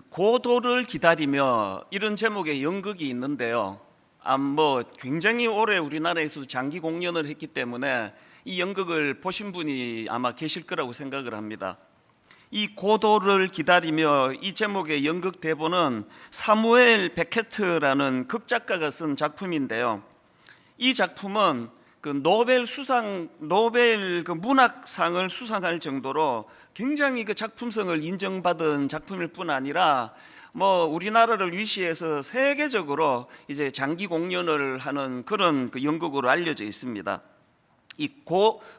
고도를 기다리며 이런 제목의 연극이 있는데요. 굉장히 오래 우리나라에서 장기 공연을 했기 때문에 이 연극을 보신 분이 아마 계실 거라고 생각을 합니다. 이 고도를 기다리며 이 제목의 연극 대본은 사무엘 베케트라는 극작가가 쓴 작품인데요. 이 작품은 노벨 문학상을 수상할 정도로 굉장히 작품성을 인정받은 작품일 뿐 아니라 우리나라를 위시해서 세계적으로 이제 장기 공연을 하는 그런 연극으로 알려져 있습니다. 이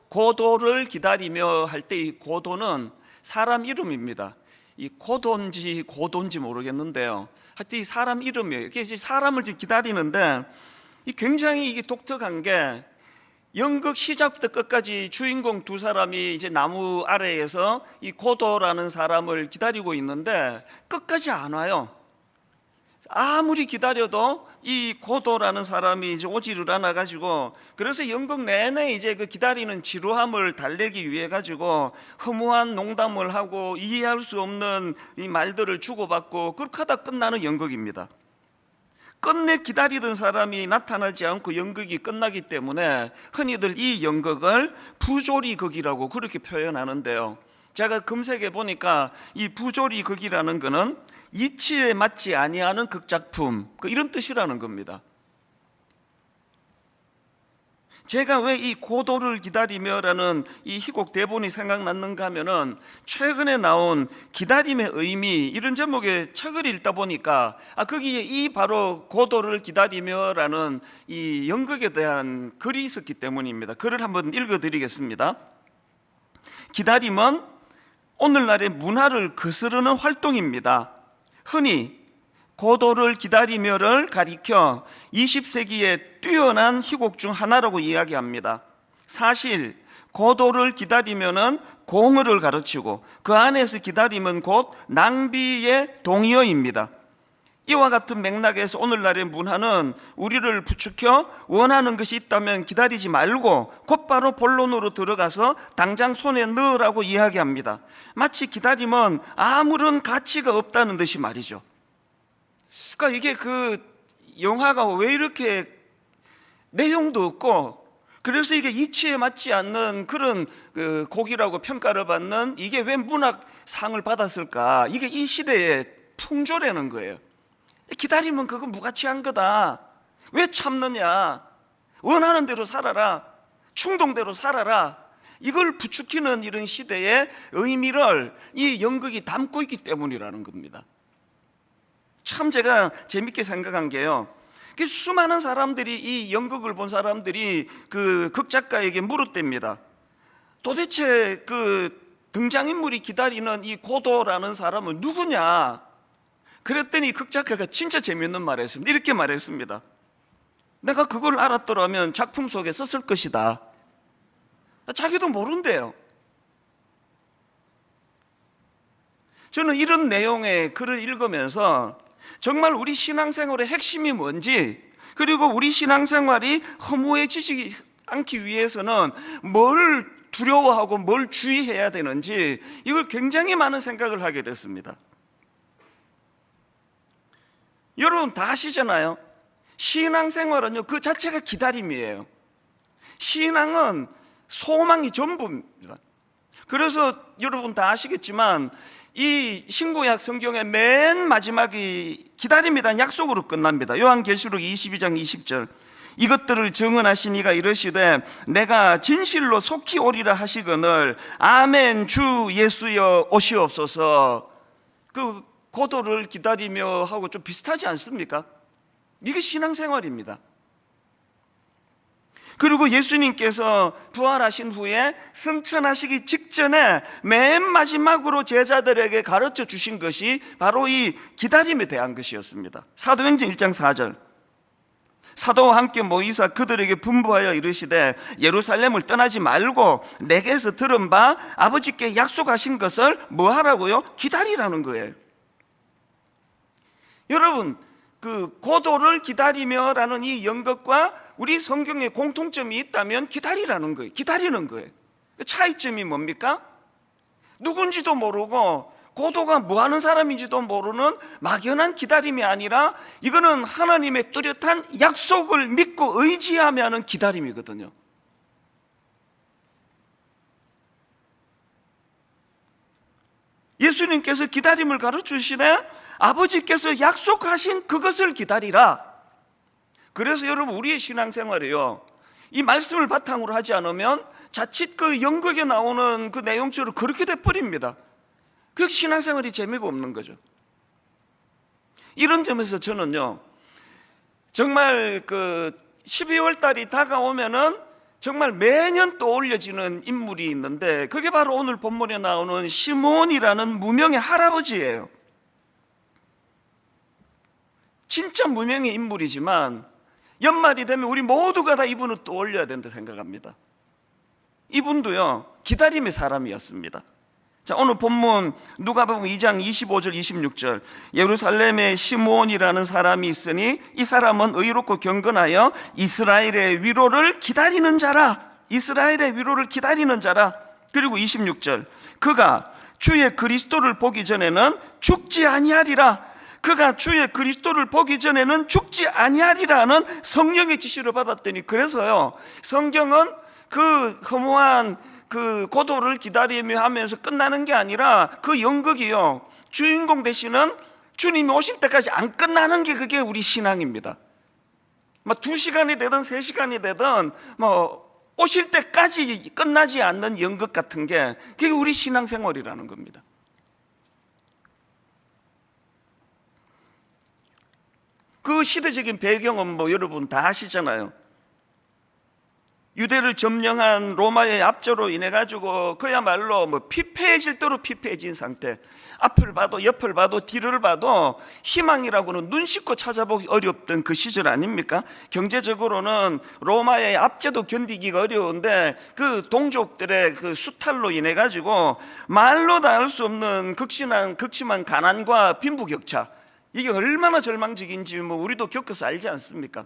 고도를 기다리며 할 때 이 고도는 사람 이름입니다. 이 고도인지 모르겠는데요. 하여튼 이 사람 이름이에요. 이게 사람을 기다리는데 굉장히 이게 독특한 게 연극 시작부터 끝까지 주인공 두 사람이 이제 나무 아래에서 이 고도라는 사람을 기다리고 있는데 끝까지 안 와요. 아무리 기다려도 이 고도라는 사람이 이제 오지를 않아 가지고, 그래서 연극 내내 이제 기다리는 지루함을 달래기 위해 가지고 허무한 농담을 하고 이해할 수 없는 이 말들을 주고받고 그렇게 하다 끝나는 연극입니다. 끝내 기다리던 사람이 나타나지 않고 연극이 끝나기 때문에 흔히들 이 연극을 부조리극이라고 그렇게 표현하는데요. 제가 검색해 보니까 이 부조리극이라는 것은 이치에 맞지 아니하는 극작품, 이런 뜻이라는 겁니다. 제가 왜 이 고도를 기다리며라는 이 희곡 대본이 생각났는가 하면은 최근에 나온 기다림의 의미, 이런 제목의 책을 읽다 보니까 거기에 이 바로 고도를 기다리며라는 이 연극에 대한 글이 있었기 때문입니다. 글을 한번 읽어드리겠습니다. 기다림은 오늘날의 문화를 거스르는 활동입니다. 흔히 고도를 기다리며를 가리켜 20세기의 뛰어난 희곡 중 하나라고 이야기합니다. 사실 고도를 기다리며는 공허를 가르치고 그 안에서 기다림은 곧 낭비의 동의어입니다. 이와 같은 맥락에서 오늘날의 문화는 우리를 부추겨 원하는 것이 있다면 기다리지 말고 곧바로 본론으로 들어가서 당장 손에 넣으라고 이야기합니다. 마치 기다림은 아무런 가치가 없다는 듯이 말이죠. 그러니까 이게 영화가 왜 이렇게 내용도 없고, 그래서 이게 이치에 맞지 않는 그런 곡이라고 평가를 받는, 이게 왜 문학상을 받았을까? 이게 이 시대의 풍조라는 거예요. 기다리면 그거 무가치한 거다. 왜 참느냐? 원하는 대로 살아라. 충동대로 살아라. 이걸 부추기는 이런 시대의 의미를 이 연극이 담고 있기 때문이라는 겁니다. 참 제가 재밌게 생각한 게요, 수많은 사람들이, 이 연극을 본 사람들이 극작가에게 물었답니다. 도대체 등장인물이 기다리는 이 고도라는 사람은 누구냐? 그랬더니 극작가가 진짜 재밌는 말을 했습니다. 이렇게 말했습니다. 내가 그걸 알았더라면 작품 속에 썼을 것이다. 자기도 모른대요. 저는 이런 내용의 글을 읽으면서 정말 우리 신앙생활의 핵심이 뭔지, 그리고 우리 신앙생활이 허무해지지 않기 위해서는 뭘 두려워하고 뭘 주의해야 되는지, 이걸 굉장히 많은 생각을 하게 됐습니다. 여러분 다 아시잖아요. 신앙생활은요, 그 자체가 기다림이에요. 신앙은 소망이 전부입니다. 그래서 여러분 다 아시겠지만 이 신구약 성경의 맨 마지막이 기다림에 대한 약속으로 끝납니다. 요한계시록 22장 20절, 이것들을 증언하신 이가 이르시되 내가 진실로 속히 오리라 하시거늘 아멘 주 예수여 오시옵소서. 고도를 기다리며 하고 좀 비슷하지 않습니까? 이게 신앙생활입니다. 그리고 예수님께서 부활하신 후에 승천하시기 직전에 맨 마지막으로 제자들에게 가르쳐 주신 것이 바로 이 기다림에 대한 것이었습니다. 사도행전 1장 4절, 사도와 함께 모이사 그들에게 분부하여 이르시되 예루살렘을 떠나지 말고 내게서 들은 바 아버지께 약속하신 것을 뭐 하라고요? 기다리라는 거예요. 여러분, 고도를 기다리며라는 이 연극과 우리 성경에 공통점이 있다면 기다리라는 거예요. 기다리는 거예요. 차이점이 뭡니까? 누군지도 모르고 고도가 뭐 하는 사람인지도 모르는 막연한 기다림이 아니라 이거는 하나님의 뚜렷한 약속을 믿고 의지하며 하는 기다림이거든요. 예수님께서 기다림을 가르치시네. 아버지께서 약속하신 그것을 기다리라. 그래서 여러분, 우리의 신앙생활이요, 이 말씀을 바탕으로 하지 않으면 자칫 그 연극에 나오는 그 내용처럼 그렇게 돼버립니다. 그 신앙생활이 재미가 없는 거죠. 이런 점에서 저는요, 정말 그 12월 달이 다가오면은 정말 매년 떠올려지는 인물이 있는데, 그게 바로 오늘 본문에 나오는 시므온이라는 무명의 할아버지예요. 진짜 무명의 인물이지만 연말이 되면 우리 모두가 다 이분을 떠올려야 된다 생각합니다. 이분도요, 기다림의 사람이었습니다. 자, 오늘 본문 누가복음 2장 25절 26절, 예루살렘에 시므온이라는 사람이 있으니 이 사람은 의롭고 경건하여 이스라엘의 위로를 기다리는 자라. 이스라엘의 위로를 기다리는 자라. 그리고 26절, 그가 주의 그리스도를 보기 전에는 죽지 아니하리라. 그가 주의 그리스도를 보기 전에는 죽지 아니하리라는 성령의 지시를 받았더니, 그래서요, 성경은 그 허무한 그 고도를 기다리며 하면서 끝나는 게 아니라 그 연극이요, 주인공 되시는 주님이 오실 때까지 안 끝나는 게 그게 우리 신앙입니다. 막 2시간이 되든 3시간이 되든 오실 때까지 끝나지 않는 연극 같은 게 그게 우리 신앙생활이라는 겁니다. 그 시대적인 배경은 여러분 다 아시잖아요. 유대를 점령한 로마의 압제로 인해 가지고 그야말로 피폐해질 대로 피폐해진 상태. 앞을 봐도 옆을 봐도 뒤를 봐도 희망이라고는 눈 씻고 찾아보기 어렵던 그 시절 아닙니까? 경제적으로는 로마의 압제도 견디기가 어려운데 그 동족들의 그 수탈로 인해 가지고 말로 다 할 수 없는 극심한 가난과 빈부격차, 이게 얼마나 절망적인지 우리도 겪어서 알지 않습니까?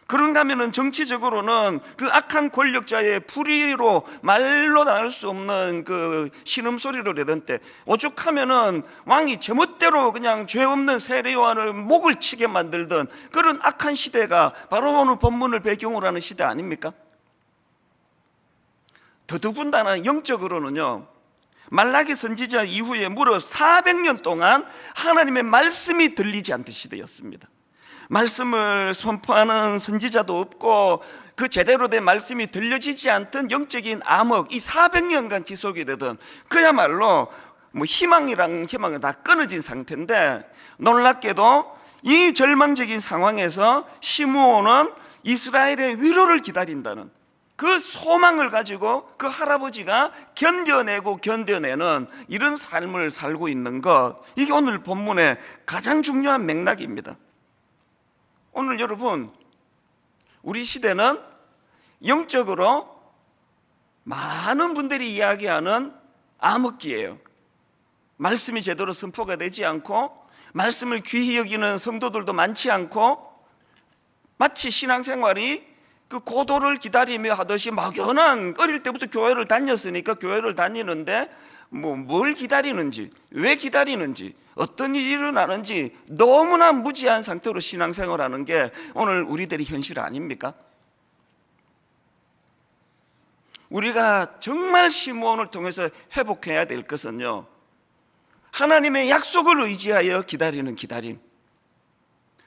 그런가 하면은 정치적으로는 그 악한 권력자의 불의로 말로 다 할 수 없는 그 신음소리를 내던 때, 오죽하면은 왕이 제멋대로 그냥 죄 없는 세례요한을 목을 치게 만들던 그런 악한 시대가 바로 오늘 본문을 배경으로 하는 시대 아닙니까? 더더군다나 영적으로는요, 말라기 선지자 이후에 무려 400년 동안 하나님의 말씀이 들리지 않던 시대였습니다. 말씀을 선포하는 선지자도 없고 그 제대로 된 말씀이 들려지지 않던 영적인 암흑, 이 400년간 지속이 되던 그야말로 희망은 다 끊어진 상태인데, 놀랍게도 이 절망적인 상황에서 시므온은 이스라엘의 위로를 기다린다는 그 소망을 가지고 그 할아버지가 견뎌내는 이런 삶을 살고 있는 것, 이게 오늘 본문의 가장 중요한 맥락입니다. 오늘 여러분, 우리 시대는 영적으로 많은 분들이 이야기하는 암흑기예요. 말씀이 제대로 선포가 되지 않고 말씀을 귀히 여기는 성도들도 많지 않고, 마치 신앙생활이 그 고도를 기다리며 하듯이 막연한, 어릴 때부터 교회를 다녔으니까 교회를 다니는데 뭘 기다리는지, 왜 기다리는지, 어떤 일이 일어나는지 너무나 무지한 상태로 신앙생활하는 게 오늘 우리들의 현실 아닙니까? 우리가 정말 시므온을 통해서 회복해야 될 것은요, 하나님의 약속을 의지하여 기다리는 기다림,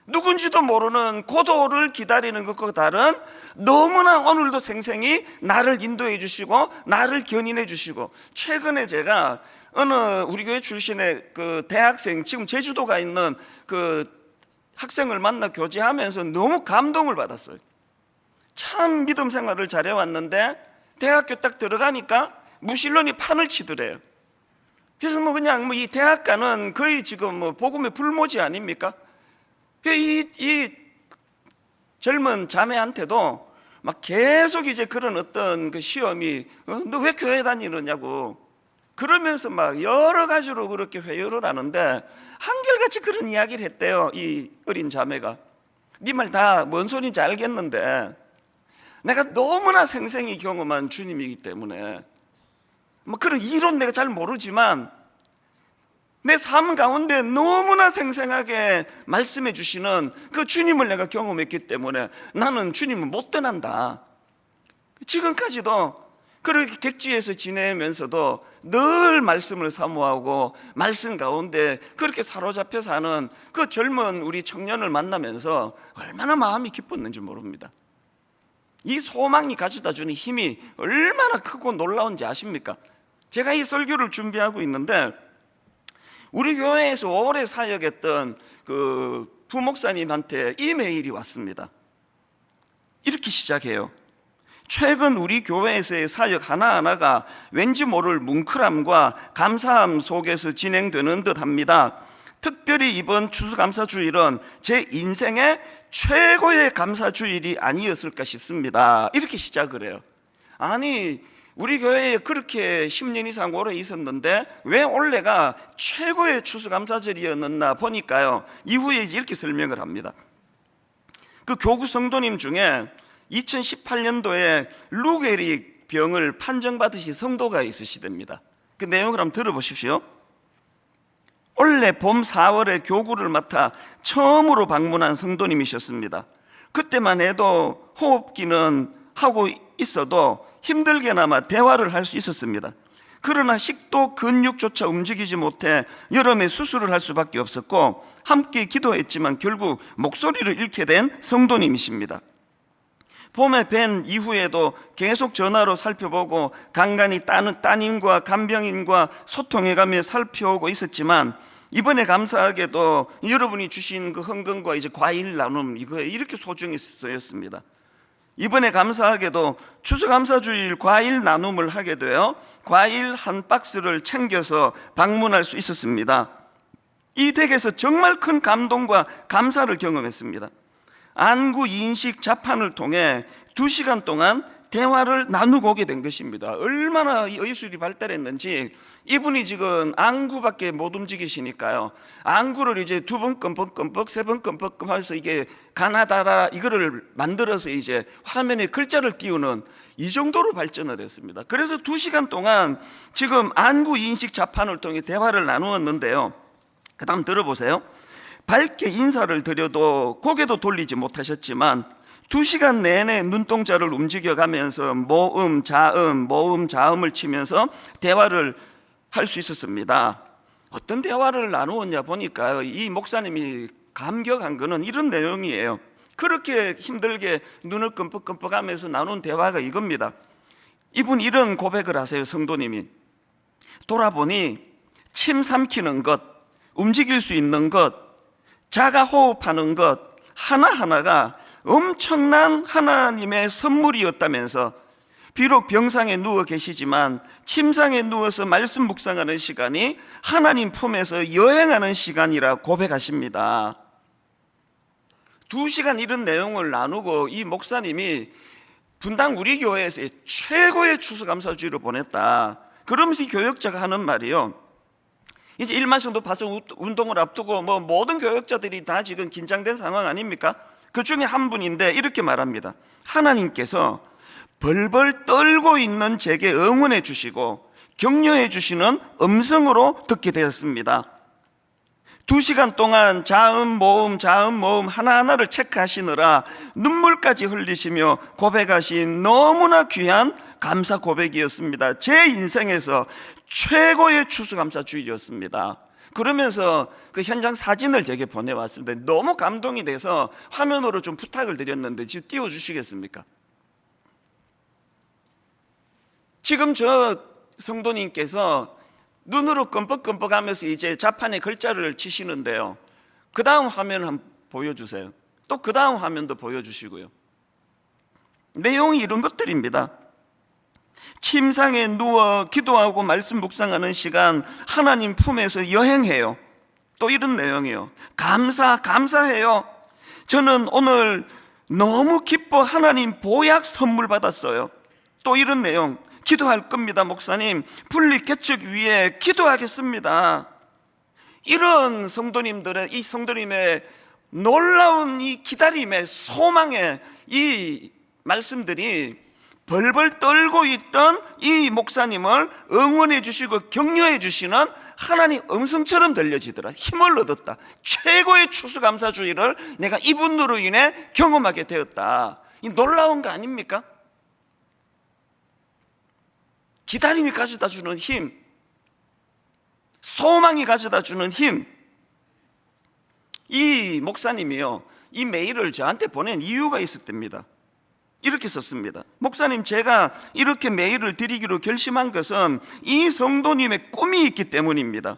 누군지도 모르는 고도를 기다리는 것과 다른, 너무나 오늘도 생생히 나를 인도해 주시고 나를 견인해 주시고, 최근에 제가 어느 우리 교회 출신의 그 대학생, 지금 제주도가 있는 그 학생을 만나 교제하면서 너무 감동을 받았어요. 참 믿음 생활을 잘해왔는데 대학교 딱 들어가니까 무신론이 판을 치더래요. 그래서 그냥 이 대학가는 거의 지금 복음의 불모지 아닙니까? 이 젊은 자매한테도 막 계속 이제 그런 어떤 그 시험이, 너 왜 교회 다니느냐고 그러면서 막 여러 가지로 그렇게 회유를 하는데, 한결같이 그런 이야기를 했대요. 이 어린 자매가, 네 말 다 뭔 소리인지 알겠는데 내가 너무나 생생히 경험한 주님이기 때문에 그런 이론 내가 잘 모르지만 내 삶 가운데 너무나 생생하게 말씀해 주시는 그 주님을 내가 경험했기 때문에 나는 주님을 못 떠난다. 지금까지도 그렇게 객지에서 지내면서도 늘 말씀을 사모하고 말씀 가운데 그렇게 사로잡혀 사는 그 젊은 우리 청년을 만나면서 얼마나 마음이 기뻤는지 모릅니다. 이 소망이 가져다 주는 힘이 얼마나 크고 놀라운지 아십니까? 제가 이 설교를 준비하고 있는데 우리 교회에서 오래 사역했던 그 부목사님한테 이메일이 왔습니다. 이렇게 시작해요. 최근 우리 교회에서의 사역 하나하나가 왠지 모를 뭉클함과 감사함 속에서 진행되는 듯 합니다. 특별히 이번 추수감사주일은 제 인생의 최고의 감사주일이 아니었을까 싶습니다. 이렇게 시작을 해요. 아니, 우리 교회에 그렇게 10년 이상 오래 있었는데 왜 올해가 최고의 추수감사절이었나 보니까요, 이후에 이렇게 설명을 합니다. 그 교구 성도님 중에 2018년도에 루게리 병을 판정받으신 성도가 있으시답니다. 그 내용을 한번 들어보십시오. 올해 봄 4월에 교구를 맡아 처음으로 방문한 성도님이셨습니다. 그때만 해도 호흡기는 하고 있어도 힘들게나마 대화를 할 수 있었습니다. 그러나 식도 근육조차 움직이지 못해 여름에 수술을 할 수밖에 없었고 함께 기도했지만 결국 목소리를 잃게 된 성도님이십니다. 봄에 뵌 이후에도 계속 전화로 살펴보고 간간히 따님과 간병인과 소통해가며 살펴오고 있었지만 이번에 감사하게도 여러분이 주신 그 헌금과 이제 과일 나눔 이거 이렇게 소중히 쓰였습니다. 이번에 감사하게도 추수감사주일 과일 나눔을 하게 되어 과일 한 박스를 챙겨서 방문할 수 있었습니다. 이 댁에서 정말 큰 감동과 감사를 경험했습니다. 안구 인식 자판을 통해 2시간 동안 대화를 나누고 오게 된 것입니다. 얼마나 의술이 발달했는지 이분이 지금 안구밖에 못 움직이시니까요, 안구를 이제 2번 끔뻑끔뻑 3번 끔뻑끔 해서 이게 가나다라 이거를 만들어서 이제 화면에 글자를 띄우는 이 정도로 발전을 했습니다. 그래서 2시간 동안 지금 안구 인식 자판을 통해 대화를 나누었는데요, 그 다음 들어보세요. 밝게 인사를 드려도 고개도 돌리지 못하셨지만 2시간 내내 눈동자를 움직여가면서 모음, 자음을 치면서 대화를 할 수 있었습니다. 어떤 대화를 나누었냐 보니까 이 목사님이 감격한 거는 이런 내용이에요. 그렇게 힘들게 눈을 끔뻑끔뻑하면서 나눈 대화가 이겁니다. 이분 이런 고백을 하세요. 성도님이 돌아보니 침 삼키는 것, 움직일 수 있는 것, 자가 호흡하는 것 하나하나가 엄청난 하나님의 선물이었다면서 비록 병상에 누워 계시지만 침상에 누워서 말씀 묵상하는 시간이 하나님 품에서 여행하는 시간이라 고백하십니다. 2시간 이런 내용을 나누고 이 목사님이 분당 우리 교회에서 최고의 추수감사주의를 보냈다. 그러면서 이 교역자가 하는 말이요, 이제 일만성도 파송 운동을 앞두고 모든 교역자들이 다 지금 긴장된 상황 아닙니까? 그 중에 한 분인데 이렇게 말합니다. 하나님께서 벌벌 떨고 있는 제게 응원해 주시고 격려해 주시는 음성으로 듣게 되었습니다. 2시간 동안 자음 모음 하나하나를 체크하시느라 눈물까지 흘리시며 고백하신 너무나 귀한 감사 고백이었습니다. 제 인생에서 최고의 추수감사주일이었습니다. 그러면서 그 현장 사진을 제게 보내왔습니다. 너무 감동이 돼서 화면으로 좀 부탁을 드렸는데 지금 띄워주시겠습니까? 지금 저 성도님께서 눈으로 끔뻑끔뻑하면서 이제 자판에 글자를 치시는데요, 그 다음 화면 한번 보여주세요. 또 그 다음 화면도 보여주시고요. 내용이 이런 것들입니다. 침상에 누워 기도하고 말씀 묵상하는 시간 하나님 품에서 여행해요. 또 이런 내용이에요. 감사해요. 저는 오늘 너무 기뻐 하나님 보약 선물 받았어요. 또 이런 내용, 기도할 겁니다. 목사님 분리 개척 위해 기도하겠습니다. 이런 성도님들의 이 성도님의 놀라운 이 기다림의 소망의 이 말씀들이 벌벌 떨고 있던 이 목사님을 응원해 주시고 격려해 주시는 하나님 음성처럼 들려지더라. 힘을 얻었다. 최고의 추수감사주의를 내가 이분으로 인해 경험하게 되었다. 이 놀라운 거 아닙니까? 기다림이 가져다 주는 힘, 소망이 가져다 주는 힘. 이 목사님이요, 이 메일을 저한테 보낸 이유가 있었답니다. 이렇게 썼습니다. 목사님, 제가 이렇게 메일을 드리기로 결심한 것은 이 성도님의 꿈이 있기 때문입니다.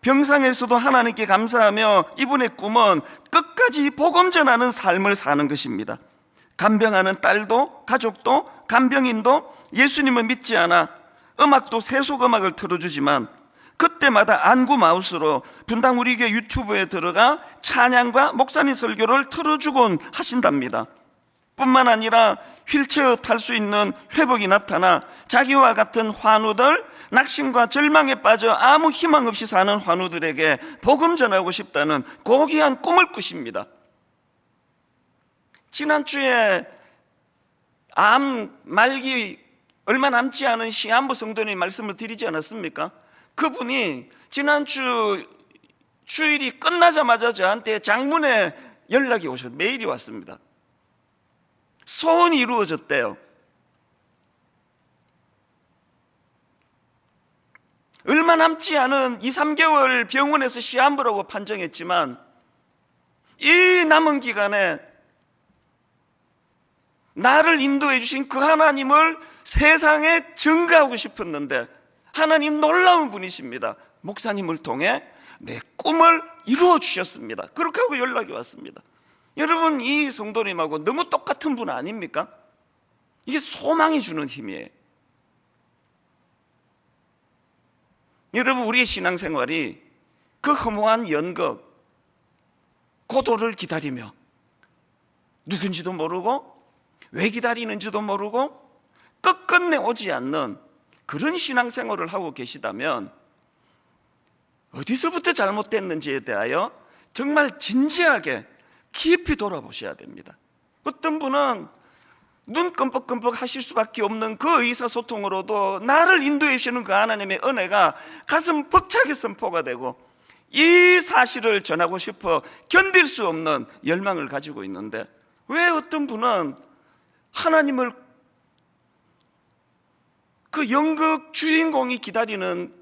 병상에서도 하나님께 감사하며 이분의 꿈은 끝까지 복음 전하는 삶을 사는 것입니다. 간병하는 딸도 가족도 간병인도 예수님을 믿지 않아 음악도 세속음악을 틀어주지만 그때마다 안구 마우스로 분당 우리 교회 유튜브에 들어가 찬양과 목사님 설교를 틀어주곤 하신답니다. 뿐만 아니라 휠체어 탈 수 있는 회복이 나타나 자기와 같은 환우들, 낙심과 절망에 빠져 아무 희망 없이 사는 환우들에게 복음 전하고 싶다는 고귀한 꿈을 꾸십니다. 지난주에 암 말기 얼마 남지 않은 시한부 성도님 말씀을 드리지 않았습니까? 그분이 지난주 주일이 끝나자마자 저한테 장문에 연락이 메일이 왔습니다. 소원이 이루어졌대요. 얼마 남지 않은 2, 3개월 병원에서 시한부라고 판정했지만 이 남은 기간에 나를 인도해 주신 그 하나님을 세상에 증거하고 싶었는데 하나님 놀라운 분이십니다. 목사님을 통해 내 꿈을 이루어 주셨습니다. 그렇게 하고 연락이 왔습니다. 여러분, 이 성도님하고 너무 똑같은 분 아닙니까? 이게 소망이 주는 힘이에요. 여러분, 우리의 신앙생활이 그 허무한 연극, 고도를 기다리며 누군지도 모르고 왜 기다리는지도 모르고 끝끝내 오지 않는 그런 신앙생활을 하고 계시다면 어디서부터 잘못됐는지에 대하여 정말 진지하게 깊이 돌아보셔야 됩니다. 어떤 분은 눈 끔뻑끔뻑 하실 수밖에 없는 그 의사소통으로도 나를 인도해 주시는 그 하나님의 은혜가 가슴 벅차게 선포가 되고 이 사실을 전하고 싶어 견딜 수 없는 열망을 가지고 있는데 왜 어떤 분은 하나님을 그 연극 주인공이 기다리는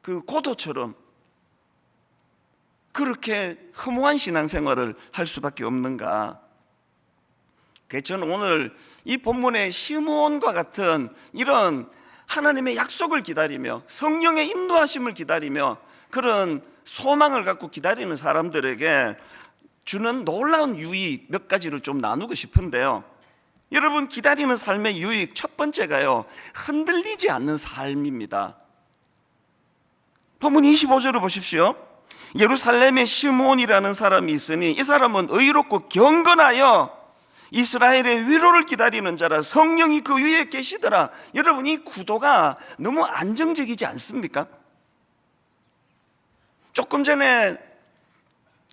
그 고도처럼 그렇게 허무한 신앙생활을 할 수밖에 없는가? 그래서 저는 오늘 이 본문의 시므온과 같은 이런 하나님의 약속을 기다리며 성령의 인도하심을 기다리며 그런 소망을 갖고 기다리는 사람들에게 주는 놀라운 유익 몇 가지를 좀 나누고 싶은데요. 여러분, 기다리는 삶의 유익 첫 번째가요, 흔들리지 않는 삶입니다. 본문 25절을 보십시오. 예루살렘에 시므온이라는 사람이 있으니 이 사람은 의롭고 경건하여 이스라엘의 위로를 기다리는 자라 성령이 그 위에 계시더라. 여러분, 이 구도가 너무 안정적이지 않습니까? 조금 전에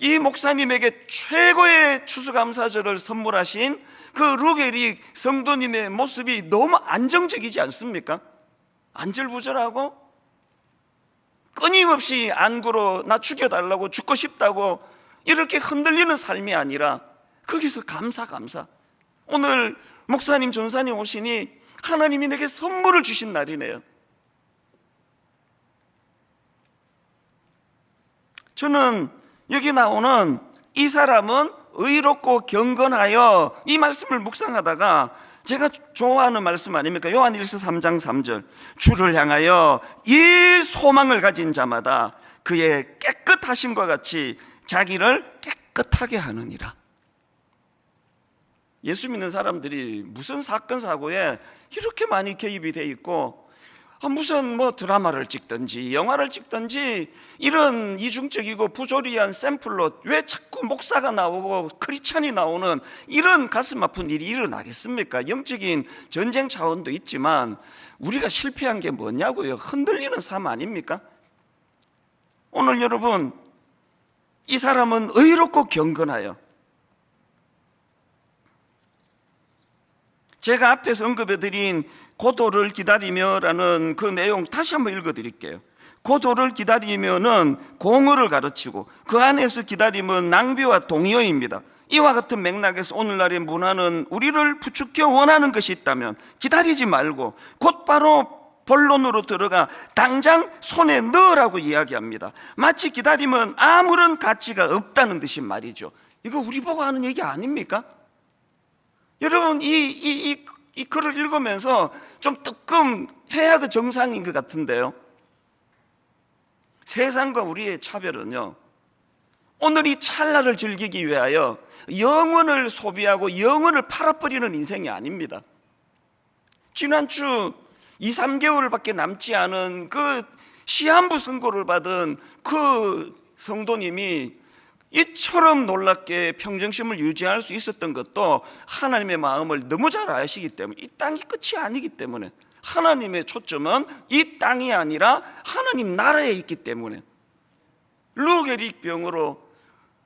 이 목사님에게 최고의 추수감사절을 선물하신 그 루게릭 성도님의 모습이 너무 안정적이지 않습니까? 안절부절하고 끊임없이 안구로 나 죽여달라고 죽고 싶다고 이렇게 흔들리는 삶이 아니라 거기서 감사. 오늘 목사님 전사님 오시니 하나님이 내게 선물을 주신 날이네요. 저는 여기 나오는 이 사람은 의롭고 경건하여 이 말씀을 묵상하다가 제가 좋아하는 말씀 아닙니까? 요한일서 3장 3절 주를 향하여 이 소망을 가진 자마다 그의 깨끗하심과 같이 자기를 깨끗하게 하느니라. 예수 믿는 사람들이 무슨 사건 사고에 이렇게 많이 개입이 돼 있고 무슨 드라마를 찍든지 영화를 찍든지 이런 이중적이고 부조리한 샘플로 왜 자꾸 목사가 나오고 크리스찬이 나오는 이런 가슴 아픈 일이 일어나겠습니까? 영적인 전쟁 차원도 있지만 우리가 실패한 게 뭐냐고요? 흔들리는 삶 아닙니까? 오늘 여러분, 이 사람은 의롭고 경건하여 제가 앞에서 언급해드린 고도를 기다리며라는 그 내용 다시 한번 읽어드릴게요. 고도를 기다리면은 공의를 가르치고 그 안에서 기다림은 낭비와 동의어입니다. 이와 같은 맥락에서 오늘날의 문화는 우리를 부추겨 원하는 것이 있다면 기다리지 말고 곧바로 본론으로 들어가 당장 손에 넣으라고 이야기합니다. 마치 기다림은 아무런 가치가 없다는 듯이 말이죠. 이거 우리 보고 하는 얘기 아닙니까? 여러분 이 글을 읽으면서 좀 뜨끔해야 그 정상인 것 같은데요. 세상과 우리의 차별은요, 오늘 이 찰나를 즐기기 위하여 영원을 소비하고 영원을 팔아버리는 인생이 아닙니다. 지난주 2, 3개월밖에 남지 않은 그 시한부 선고를 받은 그 성도님이 이처럼 놀랍게 평정심을 유지할 수 있었던 것도 하나님의 마음을 너무 잘 아시기 때문에, 이 땅이 끝이 아니기 때문에, 하나님의 초점은 이 땅이 아니라 하나님 나라에 있기 때문에, 루게릭 병으로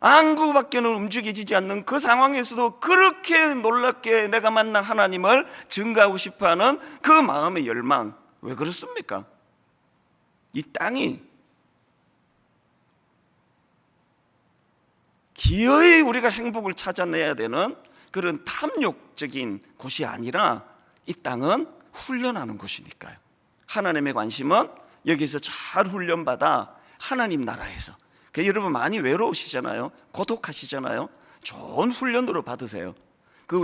안구밖에는 움직이지 않는 그 상황에서도 그렇게 놀랍게 내가 만난 하나님을 증거하고 싶어하는 그 마음의 열망, 왜 그렇습니까? 이 땅이 기어이 우리가 행복을 찾아내야 되는 그런 탐욕적인 곳이 아니라 이 땅은 훈련하는 곳이니까요. 하나님의 관심은 여기서 잘 훈련받아 하나님 나라에서, 여러분 많이 외로우시잖아요. 고독하시잖아요. 좋은 훈련으로 받으세요. 그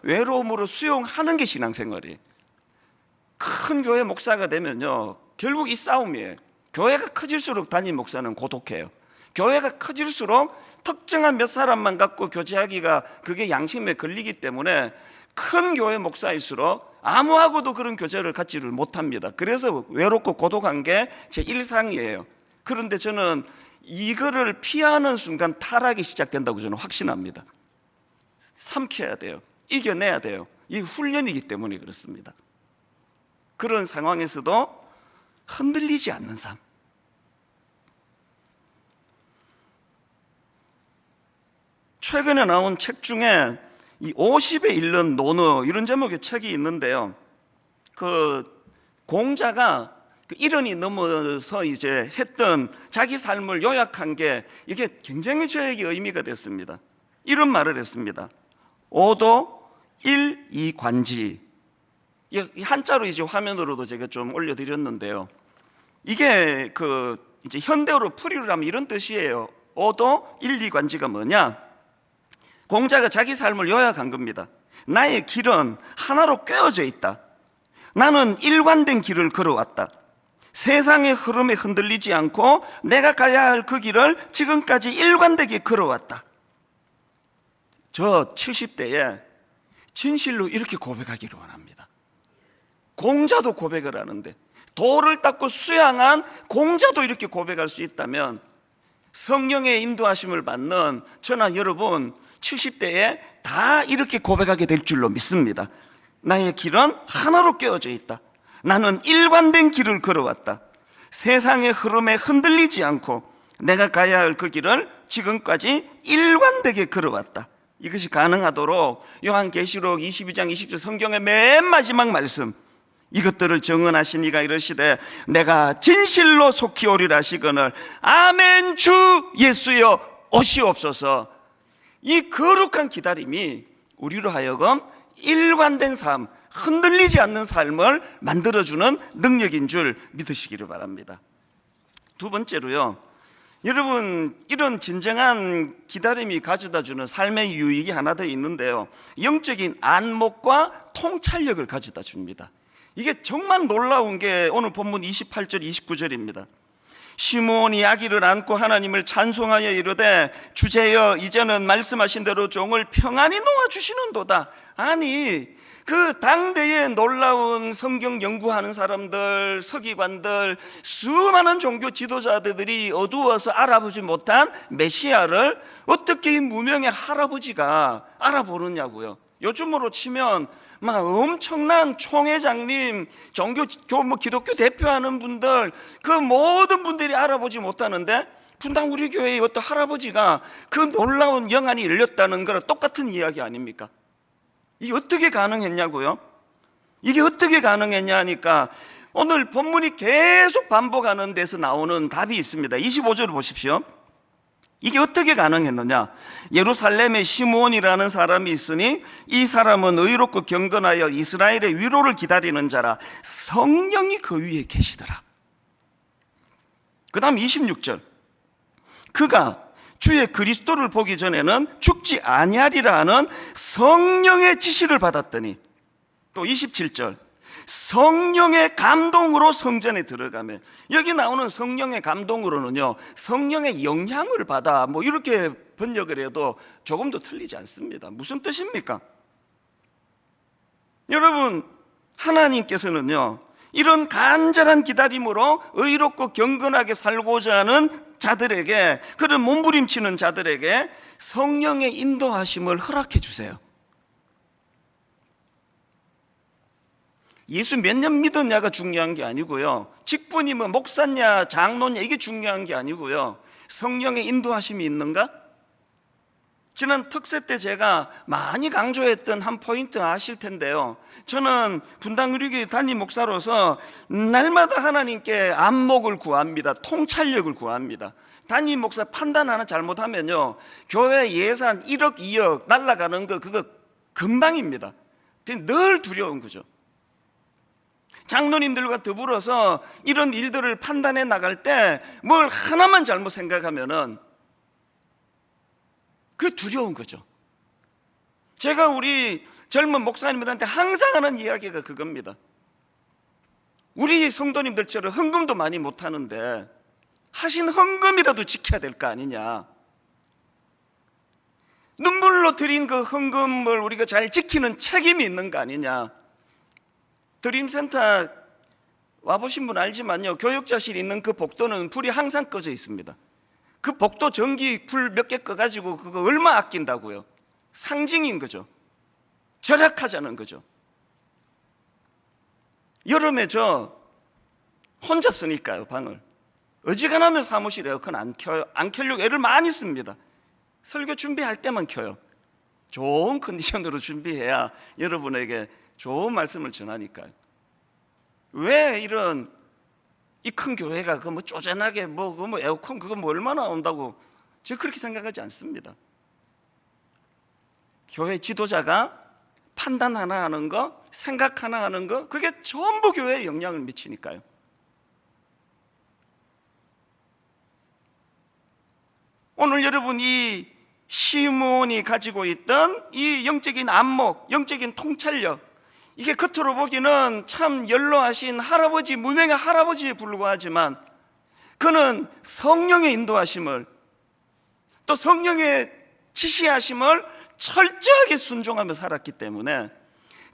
외로움으로 수용하는 게 신앙생활이에요. 큰 교회 목사가 되면요, 결국 이 싸움이에요. 교회가 커질수록 담임 목사는 고독해요. 교회가 커질수록 특정한 몇 사람만 갖고 교제하기가 그게 양심에 걸리기 때문에 큰 교회 목사일수록 아무하고도 그런 교제를 갖지를 못합니다. 그래서 외롭고 고독한 게 제 일상이에요. 그런데 저는 이거를 피하는 순간 타락이 시작된다고 저는 확신합니다. 삼켜야 돼요. 이겨내야 돼요. 이 훈련이기 때문에 그렇습니다. 그런 상황에서도 흔들리지 않는 삶. 최근에 나온 책 중에 이 50에 이른 노너, 이런 제목의 책이 있는데요. 그 공자가 그 1원이 넘어서 이제 했던 자기 삶을 요약한 게 이게 굉장히 저에게 의미가 됐습니다. 이런 말을 했습니다. 오도 일이관지. 이 한자로 이제 화면으로도 제가 좀 올려드렸는데요. 이게 그 이제 현대어로 풀이를 하면 이런 뜻이에요. 오도 일이관지가 뭐냐? 공자가 자기 삶을 요약한 겁니다. 나의 길은 하나로 꿰어져 있다. 나는 일관된 길을 걸어왔다. 세상의 흐름에 흔들리지 않고 내가 가야 할 그 길을 지금까지 일관되게 걸어왔다. 저 70대에 진실로 이렇게 고백하기를 원합니다. 공자도 고백을 하는데, 돌을 닦고 수양한 공자도 이렇게 고백할 수 있다면 성령의 인도하심을 받는 저나 여러분 70대에 다 이렇게 고백하게 될 줄로 믿습니다. 나의 길은 하나로 꿰어져 있다. 나는 일관된 길을 걸어왔다. 세상의 흐름에 흔들리지 않고 내가 가야 할 그 길을 지금까지 일관되게 걸어왔다. 이것이 가능하도록 요한계시록 22장 20절 성경의 맨 마지막 말씀, 이것들을 정언하신 이가 이르시되 내가 진실로 속히 오리라 하시거늘 아멘 주 예수여 오시옵소서. 이 거룩한 기다림이 우리로 하여금 일관된 삶, 흔들리지 않는 삶을 만들어주는 능력인 줄 믿으시기를 바랍니다. 두 번째로요, 여러분 이런 진정한 기다림이 가져다주는 삶의 유익이 하나 더 있는데요, 영적인 안목과 통찰력을 가져다 줍니다. 이게 정말 놀라운 게 오늘 본문 28절 29절입니다. 시므온이 아기를 안고 하나님을 찬송하여 이르되 주제여 이제는 말씀하신 대로 종을 평안히 놓아주시는도다. 아니 그 당대에 놀라운 성경 연구하는 사람들, 서기관들, 수많은 종교 지도자들이 어두워서 알아보지 못한 메시아를 어떻게 이 무명의 할아버지가 알아보느냐고요. 요즘으로 치면 막 엄청난 총회장님, 기독교 대표하는 분들, 그 모든 분들이 알아보지 못하는데 분당 우리 교회의 어떤 할아버지가 그 놀라운 영안이 열렸다는 거랑 똑같은 이야기 아닙니까? 이게 어떻게 가능했냐고요? 이게 어떻게 가능했냐 하니까 오늘 본문이 계속 반복하는 데서 나오는 답이 있습니다. 25절을 보십시오. 이게 어떻게 가능했느냐? 예루살렘에 시므온이라는 사람이 있으니 이 사람은 의롭고 경건하여 이스라엘의 위로를 기다리는 자라. 성령이 그 위에 계시더라. 그 다음 26절. 그가 주의 그리스도를 보기 전에는 죽지 아니하리라 하는 성령의 지시를 받았더니, 또 27절. 성령의 감동으로 성전에 들어가면, 여기 나오는 성령의 감동으로는요, 성령의 영향을 받아 뭐 이렇게 번역을 해도 조금도 틀리지 않습니다. 무슨 뜻입니까? 여러분, 하나님께서는요, 이런 간절한 기다림으로 의롭고 경건하게 살고자 하는 자들에게, 그런 몸부림치는 자들에게 성령의 인도하심을 허락해 주세요. 예수 몇 년 믿었냐가 중요한 게 아니고요, 직분이 뭐 목사냐 장로냐 이게 중요한 게 아니고요, 성령의 인도하심이 있는가? 지난 특세 때 제가 많이 강조했던 한 포인트 아실 텐데요, 저는 분당의료교회 담임 목사로서 날마다 하나님께 안목을 구합니다. 통찰력을 구합니다. 담임 목사 판단 하나 잘못하면요, 교회 예산 1억 2억 날아가는 거 그거 금방입니다. 늘 두려운 거죠. 장로님들과 더불어서 이런 일들을 판단해 나갈 때 뭘 하나만 잘못 생각하면은 그게 두려운 거죠. 제가 우리 젊은 목사님들한테 항상 하는 이야기가 그겁니다. 우리 성도님들처럼 헌금도 많이 못하는데 하신 헌금이라도 지켜야 될 거 아니냐. 눈물로 드린 그 헌금을 우리가 잘 지키는 책임이 있는 거 아니냐. 드림센터 와보신 분 알지만요, 교육자실 있는 그 복도는 불이 항상 꺼져 있습니다. 그 복도 전기 불 몇 개 꺼가지고 그거 얼마 아낀다고요. 상징인 거죠. 절약하자는 거죠. 여름에 저 혼자 쓰니까요, 방을 어지간하면 사무실 에어컨 안 켜요. 안 켜려고 애를 많이 씁니다. 설교 준비할 때만 켜요. 좋은 컨디션으로 준비해야 여러분에게 좋은 말씀을 전하니까요. 왜 이런 이 큰 교회가 그 뭐 쪼잔하게 뭐 에어컨 그거 뭐 얼마나 온다고, 제가 그렇게 생각하지 않습니다. 교회 지도자가 판단 하나 하는 거, 생각 하나 하는 거, 그게 전부 교회에 영향을 미치니까요. 오늘 여러분, 이 시므온이 가지고 있던 이 영적인 안목, 영적인 통찰력, 이게 겉으로 보기는 참 연로하신 할아버지, 무명의 할아버지에 불과하지만 그는 성령의 인도하심을, 또 성령의 지시하심을 철저하게 순종하며 살았기 때문에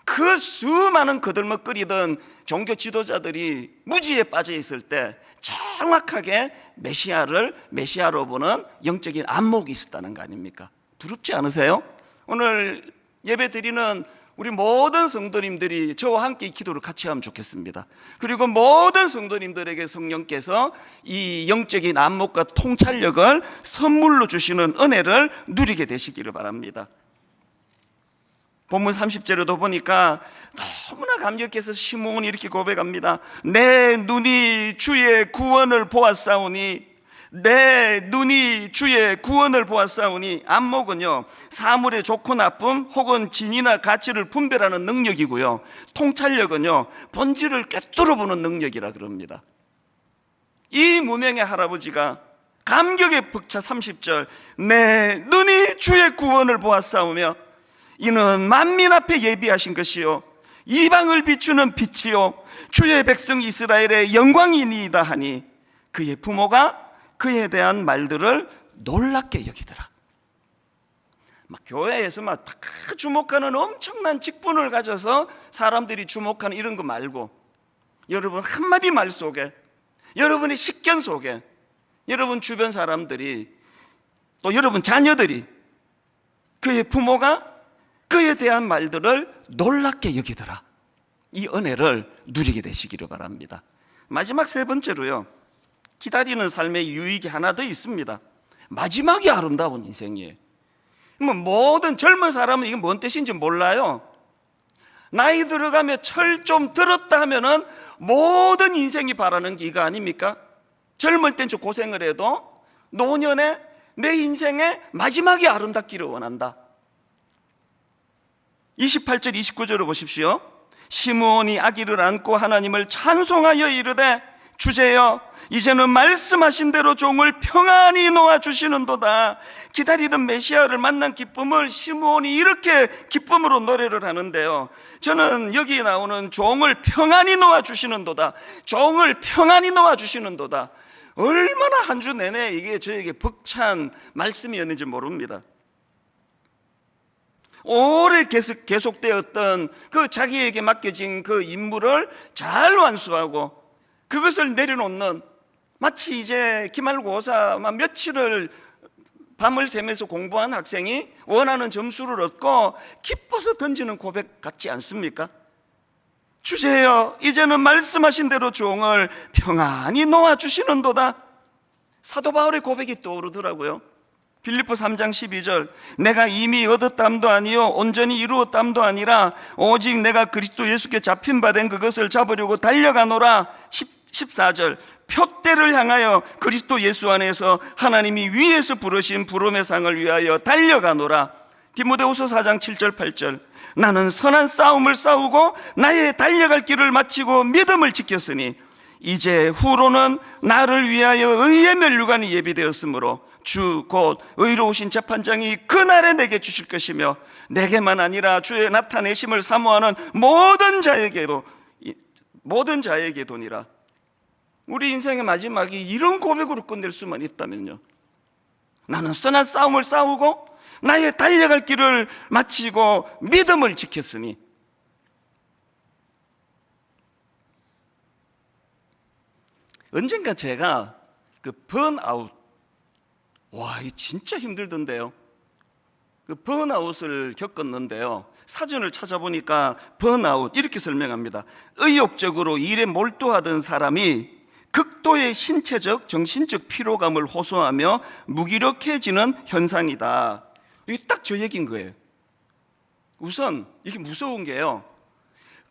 그 수많은 거들먹거리던 종교 지도자들이 무지에 빠져 있을 때 정확하게 메시아로 보는 영적인 안목이 있었다는 거 아닙니까? 부럽지 않으세요? 오늘 예배 드리는 우리 모든 성도님들이 저와 함께 이 기도를 같이 하면 좋겠습니다. 그리고 모든 성도님들에게 성령께서 이 영적인 안목과 통찰력을 선물로 주시는 은혜를 누리게 되시기를 바랍니다. 본문 30절에도 보니까 너무나 감격해서 시므온이 이렇게 고백합니다. 내 눈이 주의 구원을 보았사오니, 내 눈이 주의 구원을 보았사오니. 안목은요, 사물의 좋고 나쁨 혹은 진이나 가치를 분별하는 능력이고요, 통찰력은요, 본질을 꿰뚫어 보는 능력이라 그럽니다. 이 무명의 할아버지가 감격에 벅차 30절, 내 눈이 주의 구원을 보았사오며 이는 만민 앞에 예비하신 것이요 이방을 비추는 빛이요 주의 백성 이스라엘의 영광이니이다 하니, 그의 부모가 그에 대한 말들을 놀랍게 여기더라. 막 교회에서 막 다 주목하는 엄청난 직분을 가져서 사람들이 주목하는 이런 거 말고, 여러분 한마디 말 속에, 여러분의 식견 속에, 여러분 주변 사람들이, 또 여러분 자녀들이, 그의 부모가 그에 대한 말들을 놀랍게 여기더라. 이 은혜를 누리게 되시기를 바랍니다. 마지막 세 번째로요, 기다리는 삶의 유익이 하나 더 있습니다. 마지막이 아름다운 인생이에요. 모든 젊은 사람은 이게 뭔 뜻인지 몰라요. 나이 들어가며 철 좀 들었다 하면은 모든 인생이 바라는 게 이거 아닙니까? 젊을 땐 좀 고생을 해도 노년에 내 인생의 마지막이 아름답기를 원한다. 28절 29절을 보십시오. 시므온이 아기를 안고 하나님을 찬송하여 이르되 주제여 이제는 말씀하신 대로 종을 평안히 놓아주시는도다. 기다리던 메시아를 만난 기쁨을 시므온이 이렇게 기쁨으로 노래를 하는데요, 저는 여기 나오는 종을 평안히 놓아주시는도다, 종을 평안히 놓아주시는도다, 얼마나 한 주 내내 이게 저에게 벅찬 말씀이었는지 모릅니다. 오래 계속되었던 그 자기에게 맡겨진 그 임무를 잘 완수하고 그것을 내려놓는, 마치 이제 기말고사만 며칠을 밤을 새면서 공부한 학생이 원하는 점수를 얻고 기뻐서 던지는 고백 같지 않습니까? 주제여 이제는 말씀하신 대로 종을 평안히 놓아주시는도다. 사도 바울의 고백이 떠오르더라고요. 빌립보 3장 12절 내가 이미 얻었담도 아니요 온전히 이루었담도 아니라 오직 내가 그리스도 예수께 잡힌 바 된 그것을 잡으려고 달려가노라. 14절 표대를 향하여 그리스도 예수 안에서 하나님이 위에서 부르신 부름의 상을 위하여 달려가노라. 디모데후서 4장 7절 8절 나는 선한 싸움을 싸우고 나의 달려갈 길을 마치고 믿음을 지켰으니 이제 후로는 나를 위하여 의의 면류관이 예비되었으므로 주 곧 의로우신 재판장이 그날에 내게 주실 것이며 내게만 아니라 주의 나타내심을 사모하는 모든 자에게도니라. 우리 인생의 마지막이 이런 고백으로 끝낼 수만 있다면요, 나는 선한 싸움을 싸우고 나의 달려갈 길을 마치고 믿음을 지켰으니. 언젠가 제가 그 번아웃, 와, 이게 진짜 힘들던데요. 그 번아웃을 겪었는데요, 사전을 찾아보니까 번아웃 이렇게 설명합니다. 의욕적으로 일에 몰두하던 사람이 극도의 신체적, 정신적 피로감을 호소하며 무기력해지는 현상이다. 이게 딱 저 얘기인 거예요. 우선 이게 무서운 게요,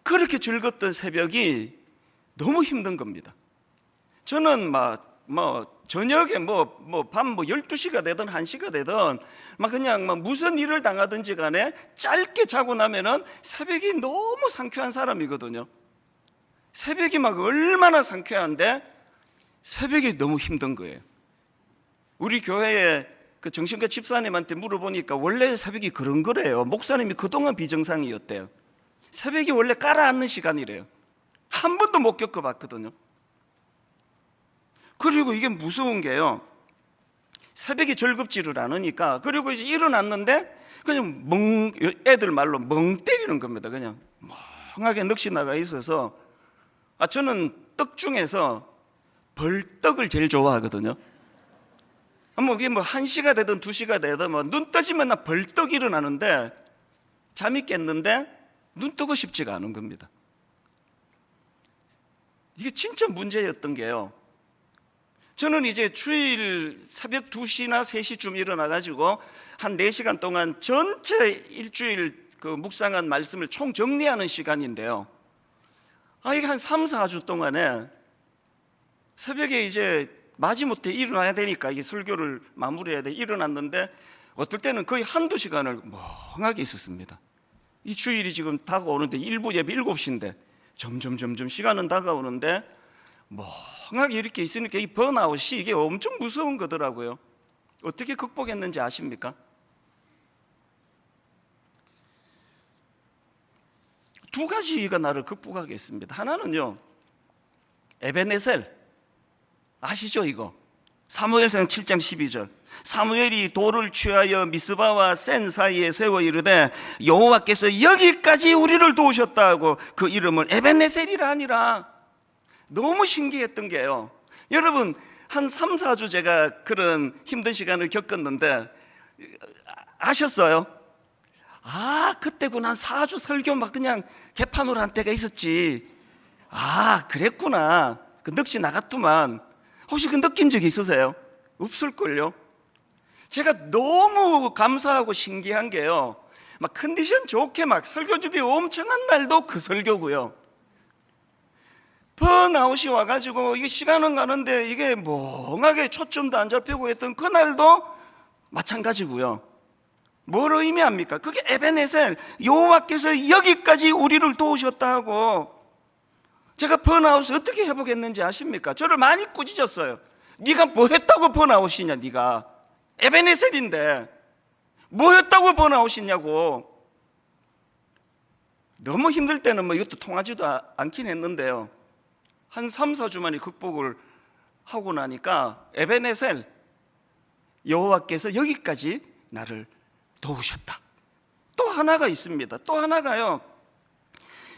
그렇게 즐겁던 새벽이 너무 힘든 겁니다. 저는 저녁에 밤 12시가 되든 1시가 되든 그냥 무슨 일을 당하든지 간에 짧게 자고 나면은 새벽이 너무 상쾌한 사람이거든요. 새벽이 얼마나 상쾌한데 새벽이 너무 힘든 거예요. 우리 교회에 그 정신과 집사님한테 물어보니까 원래 새벽이 그런 거래요. 목사님이 그동안 비정상이었대요. 새벽이 원래 깔아앉는 시간이래요. 한 번도 못 겪어봤거든요. 그리고 이게 무서운 게요, 새벽에 즐겁지를 않으니까, 그리고 이제 일어났는데 그냥 애들 말로 멍 때리는 겁니다. 그냥 멍하게 넋이 나가 있어서. 저는 떡 중에서 벌떡을 제일 좋아하거든요. 이게 1시가 되든 2시가 되든 눈 떠지면 나 벌떡 일어나는데 잠이 깼는데 눈 뜨고 싶지가 않은 겁니다. 이게 진짜 문제였던 게요, 저는 이제 주일 새벽 2시나 3시쯤 일어나가지고 한 4시간 동안 전체 일주일 그 묵상한 말씀을 총 정리하는 시간인데요, 이게 한 3, 4주 동안에 새벽에 이제 마지못해 일어나야 되니까 이게 설교를 마무리해야 돼 일어났는데 어떨 때는 거의 한두 시간을 멍하게 있었습니다. 이 주일이 지금 다가오는데 일부 예배 7시인데 점점 시간은 다가오는데 멍하게 이렇게 있으니까 이 번아웃이 이게 엄청 무서운 거더라고요. 어떻게 극복했는지 아십니까? 두 가지가 나를 극복하게 했습니다. 하나는요, 에베네셀 아시죠? 이거 사무엘상 7장 12절 사무엘이 돌을 취하여 미스바와 센 사이에 세워 이르되 여호와께서 여기까지 우리를 도우셨다고 그 이름을 에베네셀이라 하니라. 너무 신기했던 게요, 여러분 한 3, 4주 제가 그런 힘든 시간을 겪었는데 아셨어요? 그때구나, 4주 설교 그냥 개판으로 한 때가 있었지. 그랬구나, 그 넋이 나갔더만. 혹시 그 느낀 적이 있으세요? 없을걸요? 제가 너무 감사하고 신기한 게요, 막 컨디션 좋게 막 설교 준비 엄청 한 날도 그 설교고요. 번아웃이 와가지고 이게 시간은 가는데 이게 멍하게 초점도 안 잡히고 했던 그날도 마찬가지고요. 뭘 의미합니까? 그게 에베네셀, 여호와께서 여기까지 우리를 도우셨다 하고. 제가 번아웃을 어떻게 회복했는지 아십니까? 저를 많이 꾸짖었어요. 네가 뭐 했다고 번아웃이냐, 네가 에베네셀인데 뭐 했다고 번아웃이냐고. 너무 힘들 때는 뭐 이것도 통하지도 않긴 했는데요, 한 3, 4주 만에 극복을 하고 나니까 에베네셀, 여호와께서 여기까지 나를 도우셨다. 또 하나가 있습니다. 또 하나가요,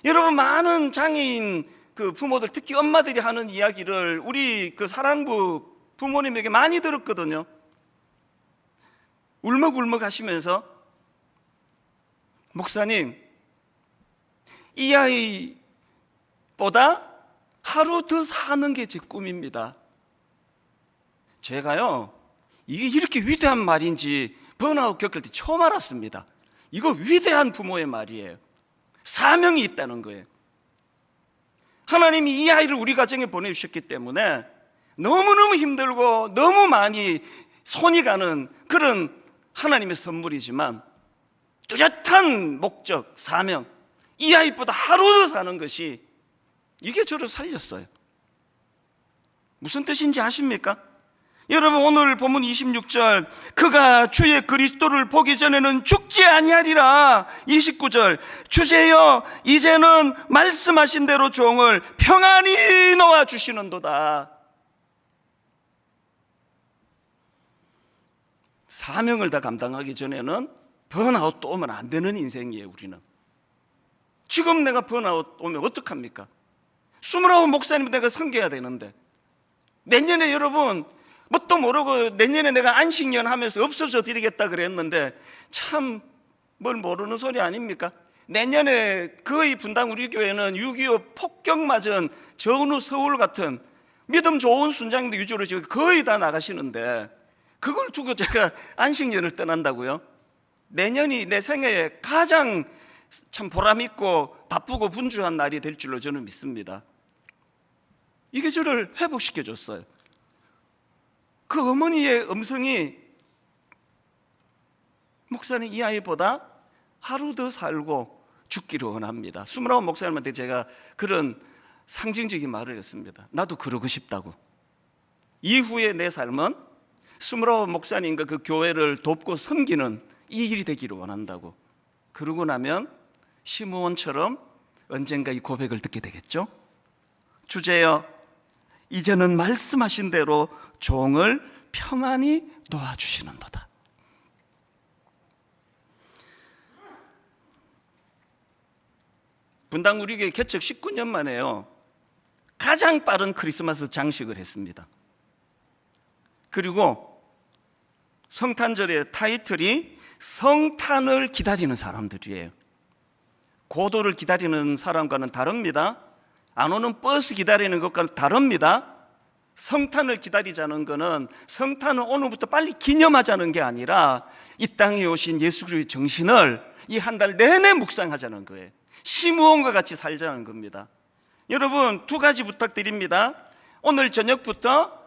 여러분, 많은 장애인 그 부모들, 특히 엄마들이 하는 이야기를 우리 그 사랑부 부모님에게 많이 들었거든요. 울먹울먹 하시면서, 목사님, 이 아이보다 하루 더 사는 게 제 꿈입니다. 제가요, 이게 이렇게 위대한 말인지 번아웃 겪을 때 처음 알았습니다. 이거 위대한 부모의 말이에요. 사명이 있다는 거예요. 하나님이 이 아이를 우리 가정에 보내주셨기 때문에 너무너무 힘들고 너무 많이 손이 가는 그런 하나님의 선물이지만, 뚜렷한 목적, 사명, 이 아이보다 하루 더 사는 것이, 이게 저를 살렸어요. 무슨 뜻인지 아십니까? 여러분, 오늘 본문 26절, 그가 주의 그리스도를 보기 전에는 죽지 아니하리라. 29절, 주제여 이제는 말씀하신 대로 종을 평안히 놓아 주시는도다. 사명을 다 감당하기 전에는 번아웃 또 오면 안 되는 인생이에요. 우리는 지금 내가 번아웃 오면 어떡합니까? 29 목사님 내가 섬겨야 되는데, 내년에 여러분 뭣도 모르고 내년에 내가 안식년 하면서 없어져 드리겠다 그랬는데, 참 뭘 모르는 소리 아닙니까? 내년에 거의 분당 우리 교회는 6.25 폭격 맞은 전후 서울 같은 믿음 좋은 순장님들 위주로 지금 거의 다 나가시는데, 그걸 두고 제가 안식년을 떠난다고요? 내년이 내 생애에 가장 참 보람있고 바쁘고 분주한 날이 될 줄로 저는 믿습니다. 이게 저를 회복시켜 줬어요. 그 어머니의 음성이, 목사님 이 아이보다 하루 더 살고 죽기를 원합니다. 29 목사님한테 제가 그런 상징적인 말을 했습니다. 나도 그러고 싶다고. 이후에 내 삶은 29 목사님과 그 교회를 돕고 섬기는 이 일이 되기를 원한다고. 그러고 나면 시므온처럼 언젠가 이 고백을 듣게 되겠죠. 주제여 이제는 말씀하신 대로 종을 평안히 놓아주시는도다. 분당 우리 교회 개척 19년 만에요, 가장 빠른 크리스마스 장식을 했습니다. 그리고 성탄절의 타이틀이 성탄을 기다리는 사람들이에요. 고도를 기다리는 사람과는 다릅니다. 안 오는 버스 기다리는 것과는 다릅니다. 성탄을 기다리자는 것은, 성탄은 오늘부터 빨리 기념하자는 게 아니라 이 땅에 오신 예수 그리스도의 정신을 이 한 달 내내 묵상하자는 거예요. 시므온과 같이 살자는 겁니다. 여러분, 두 가지 부탁드립니다. 오늘 저녁부터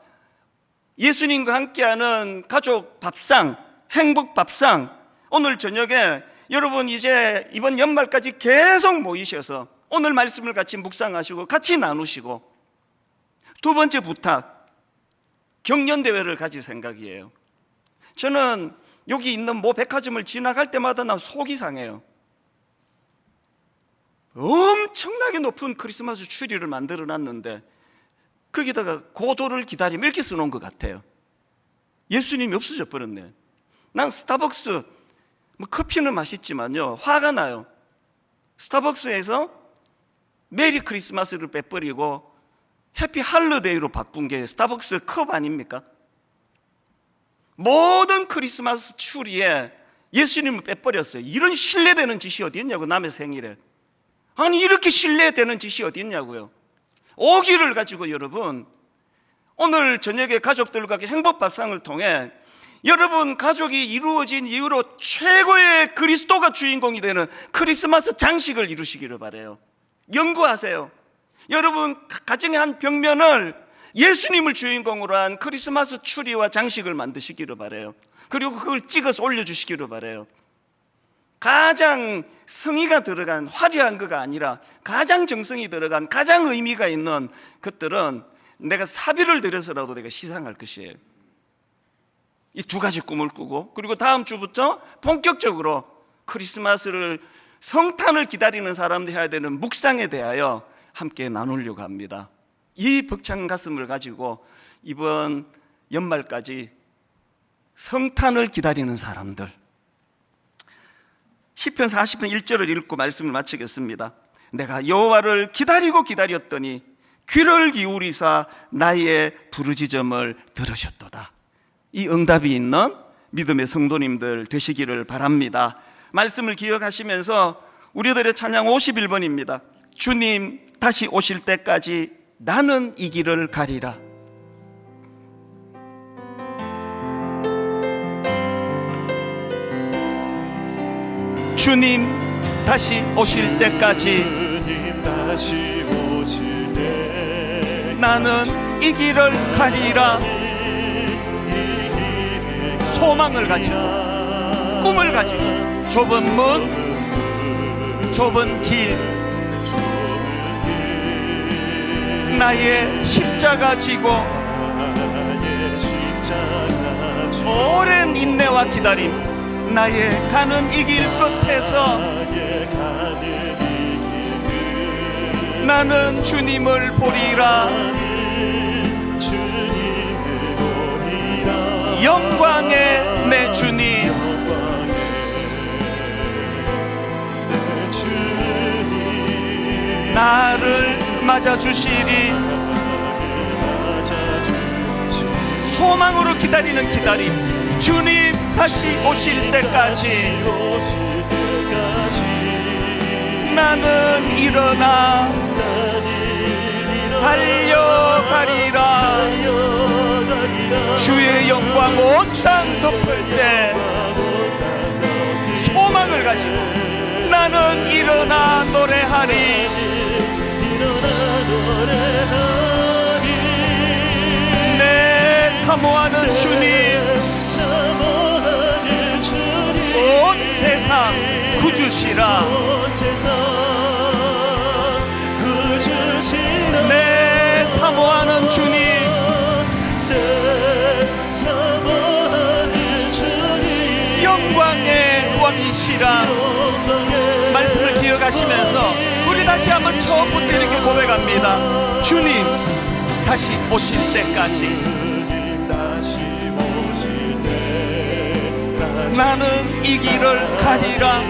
예수님과 함께하는 가족 밥상, 행복 밥상, 오늘 저녁에 여러분 이제 이번 연말까지 계속 모이셔서 오늘 말씀을 같이 묵상하시고 같이 나누시고, 두 번째 부탁, 경연대회를 가질 생각이에요. 저는 여기 있는 모 백화점을 지나갈 때마다 나 속이 상해요. 엄청나게 높은 크리스마스 트리를 만들어 놨는데 거기다가 고도를 기다리며 이렇게 써놓은 것 같아요. 예수님이 없어져 버렸네. 난 스타벅스 뭐 커피는 맛있지만요, 화가 나요. 스타벅스에서 메리 크리스마스를 빼버리고 해피 할러데이로 바꾼 게 스타벅스 컵 아닙니까? 모든 크리스마스 추리에 예수님을 빼버렸어요. 이런 신뢰되는 짓이 어디 있냐고, 남의 생일에. 아니, 이렇게 신뢰되는 짓이 어디 있냐고요. 오기를 가지고 여러분, 오늘 저녁에 가족들과 행복밥상을 통해 여러분 가족이 이루어진 이후로 최고의 그리스도가 주인공이 되는 크리스마스 장식을 이루시기를 바라요. 연구하세요. 여러분 가정의 한 벽면을 예수님을 주인공으로 한 크리스마스 추리와 장식을 만드시기를 바라요. 그리고 그걸 찍어서 올려주시기를 바라요. 가장 성의가 들어간 화려한 거가 아니라 가장 정성이 들어간 가장 의미가 있는 것들은 내가 사비를 들여서라도 내가 시상할 것이에요. 이 두 가지 꿈을 꾸고, 그리고 다음 주부터 본격적으로 크리스마스를 성탄을 기다리는 사람들이 해야 되는 묵상에 대하여 함께 나누려고 합니다. 이 벅찬 가슴을 가지고 이번 연말까지 성탄을 기다리는 사람들, 시편 40편 1절을 읽고 말씀을 마치겠습니다. 내가 여호와를 기다리고 기다렸더니 귀를 기울이사 나의 부르짖음을 들으셨도다. 이 응답이 있는 믿음의 성도님들 되시기를 바랍니다. 말씀을 기억하시면서 우리들의 찬양 51번입니다. 주님 다시 오실 때까지 나는 이 길을 가리라. 주님 다시 오실 때까지 나는 이 길을 가리라. 소망을 가지고, 꿈을 가지고, 좁은 문, 좁은 길, 나의 십자가 지고 오랜 인내와 기다림, 나의 가는 이 길 끝에서 나는 주님을 보리라. 영광의 내 주님, 나를 맞아주시리. 소망으로 기다리는 기다림, 주님 다시 오실 때까지 나는 일어나 달려가리라. 주의 영광 온 땅 덮을 때 소망을 가지고 나는 일어나 노래하리. 내 사모하는 주님, 온 세상 구주시라. 내 사모하는 주님, 영광의 왕이시라. 말씀을 기억하시면서 우리 다시 한번 처음부터 이렇게 고백합니다. 주님 다시 오실 때까지 나는 이 길을 가리라.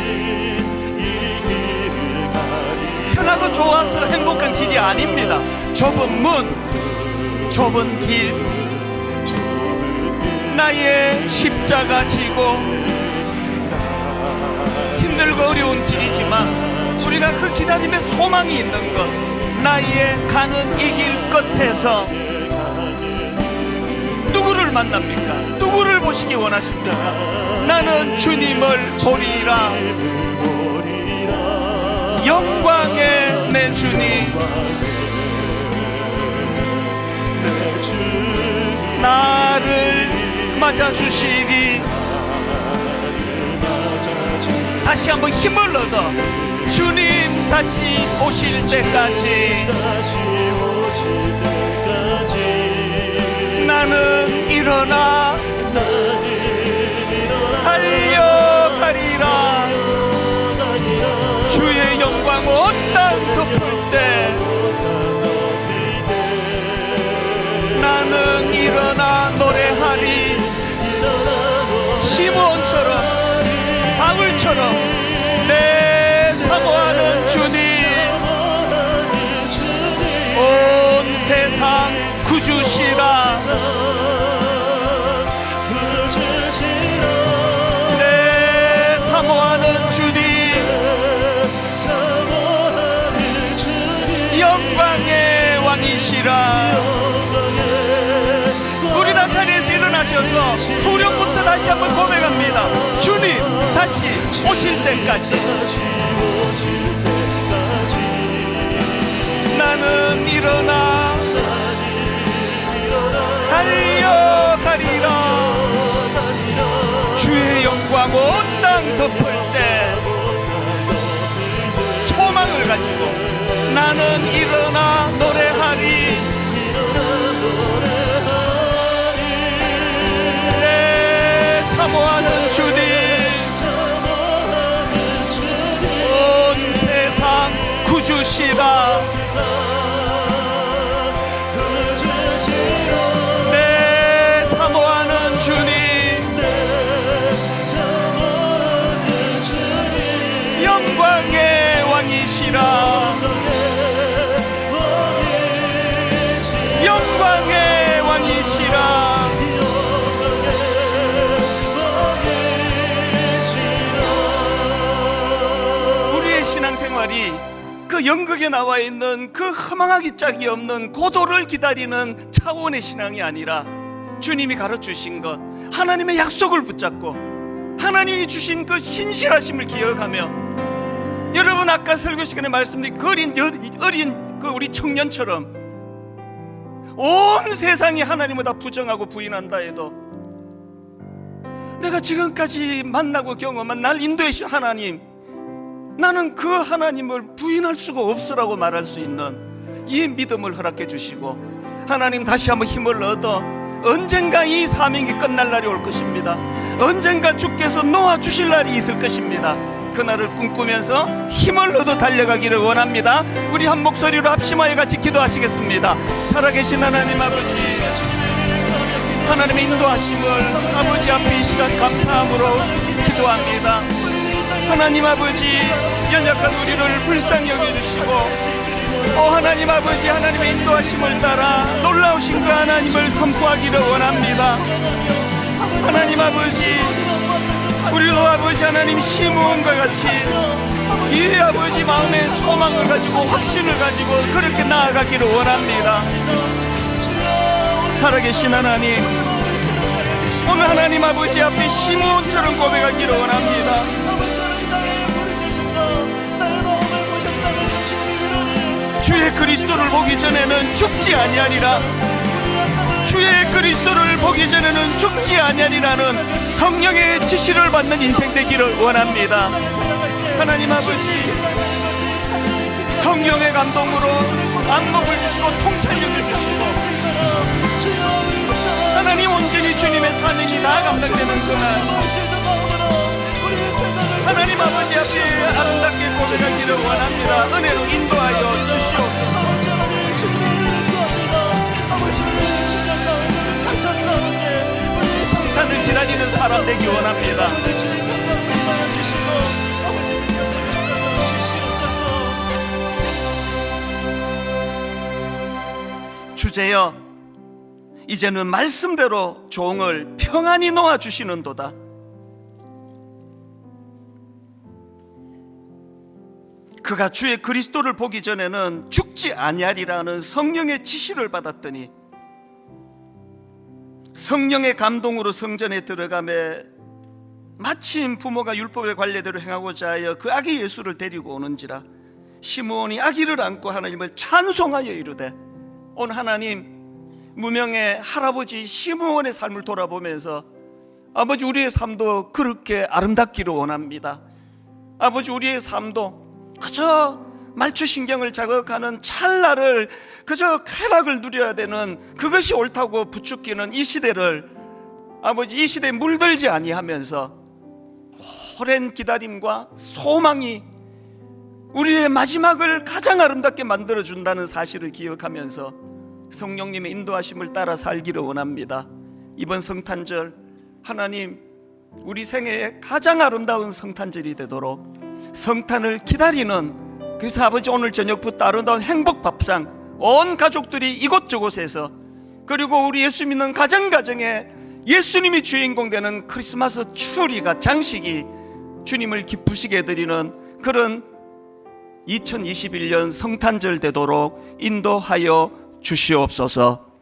편하고 좋아서 행복한 길이 아닙니다. 좁은 문, 좁은 길, 나의 십자가 지고 힘들고 어려운 길이지만 우리가 그 기다림에 소망이 있는 것, 나의 가는 이 길 끝에서 누구를 만납니까? 누구를 보시기 원하십니까? 나는 주님을 보리라. 영광의 내 주님, 나를 맞아주시리. 다시 한번 힘을 얻어 주님 다시 오실 때까지 나는 일어나 달려가리라. 주의 영광 온 땅 덮을 때 나는 일어나 노래하리. 시므온처럼 바울처럼 내 사모하는 주님, 온 세상 구주시라. 내 사모하는 주님, 영광의 왕이시라. 우리 다 자리에서 일어나셔서 후렴부터 다시 한번 고백합니다. 주님 다시 오실 때까지 나는 일어나 달려가리라. 주의 영광 온 땅 덮을 때 소망을 가지고 나는 일어나 노래하리. 내 사모하는 주님, 온 세상 구주시라. 내 사모하는 주님, 영광의 왕이시라. 영광의 왕이시라. 우리의 신앙생활이 그 연극에 나와 있는 그 허망하기 짝이 없는 고도를 기다리는 차원의 신앙이 아니라 주님이 가르치신 것, 하나님의 약속을 붙잡고 하나님이 주신 그 신실하심을 기억하며, 여러분 아까 설교 시간에 말씀드린 그 어린 그 우리 청년처럼 온 세상이 하나님을 다 부정하고 부인한다 해도 내가 지금까지 만나고 경험한 날 인도하신 하나님, 나는 그 하나님을 부인할 수가 없으라고 말할 수 있는 이 믿음을 허락해 주시고, 하나님 다시 한번 힘을 얻어 언젠가 이 사명이 끝날 날이 올 것입니다. 언젠가 주께서 놓아주실 날이 있을 것입니다. 그날을 꿈꾸면서 힘을 얻어 달려가기를 원합니다. 우리 한 목소리로 합심하여 같이 기도하시겠습니다. 살아계신 하나님 아버지, 하나님의 인도하심을 아버지 앞에 이 시간 감사함으로 기도합니다. 하나님 아버지, 연약한 우리를 불쌍히 여겨주시고, 하나님 아버지, 하나님의 인도하심을 따라 놀라우신 그 하나님을 선포하기를 원합니다. 하나님 아버지, 우리도 아버지 하나님 시므온과 같이 이 아버지 마음의 소망을 가지고 확신을 가지고 그렇게 나아가기를 원합니다. 살아계신 하나님, 오늘 하나님 아버지 앞에 시므온처럼 고백하기를 원합니다. 주의 그리스도를 보기 전에는 죽지 아니하리라. 주의 그리스도를 보기 전에는 죽지 아니하리라는 성령의 지시를 받는 인생 되기를 원합니다. 하나님 아버지, 성령의 감동으로 안목을 주시고 통찰력을 주시고, 하나님 온전히 주님의 사명이 다 감당되는 그날, 하나님 아버지 앞에 아름답게 고백하기를 원합니다. 은혜로 인도하여 주시옵소서. 성탄을 기다리는 사람 되기 원합니다. 주제여, 이제는 말씀대로 종을 평안히 놓아주시는도다. 그가 주의 그리스도를 보기 전에는 죽지 아니하리라는 성령의 지시를 받았더니 성령의 감동으로 성전에 들어가매 마침 부모가 율법의 관례대로 행하고자 하여 그 아기 예수를 데리고 오는지라 시므온이 아기를 안고 하나님을 찬송하여 이르되, 오늘 하나님 무명의 할아버지 시므온의 삶을 돌아보면서 아버지, 우리의 삶도 그렇게 아름답기를 원합니다. 아버지, 우리의 삶도 그저 말초신경을 자극하는 찰나를, 그저 쾌락을 누려야 되는 그것이 옳다고 부추기는 이 시대를 아버지, 이 시대에 물들지 아니하면서 오랜 기다림과 소망이 우리의 마지막을 가장 아름답게 만들어준다는 사실을 기억하면서 성령님의 인도하심을 따라 살기를 원합니다. 이번 성탄절, 하나님 우리 생애의 가장 아름다운 성탄절이 되도록 성탄을 기다리는, 그래서 아버지 오늘 저녁부터 아름다운 행복밥상 온 가족들이 이곳저곳에서, 그리고 우리 예수 믿는 가정가정에 예수님이 주인공 되는 크리스마스 추리가, 장식이 주님을 기쁘시게 해드리는 그런 2021년 성탄절 되도록 인도하여 주시옵소서.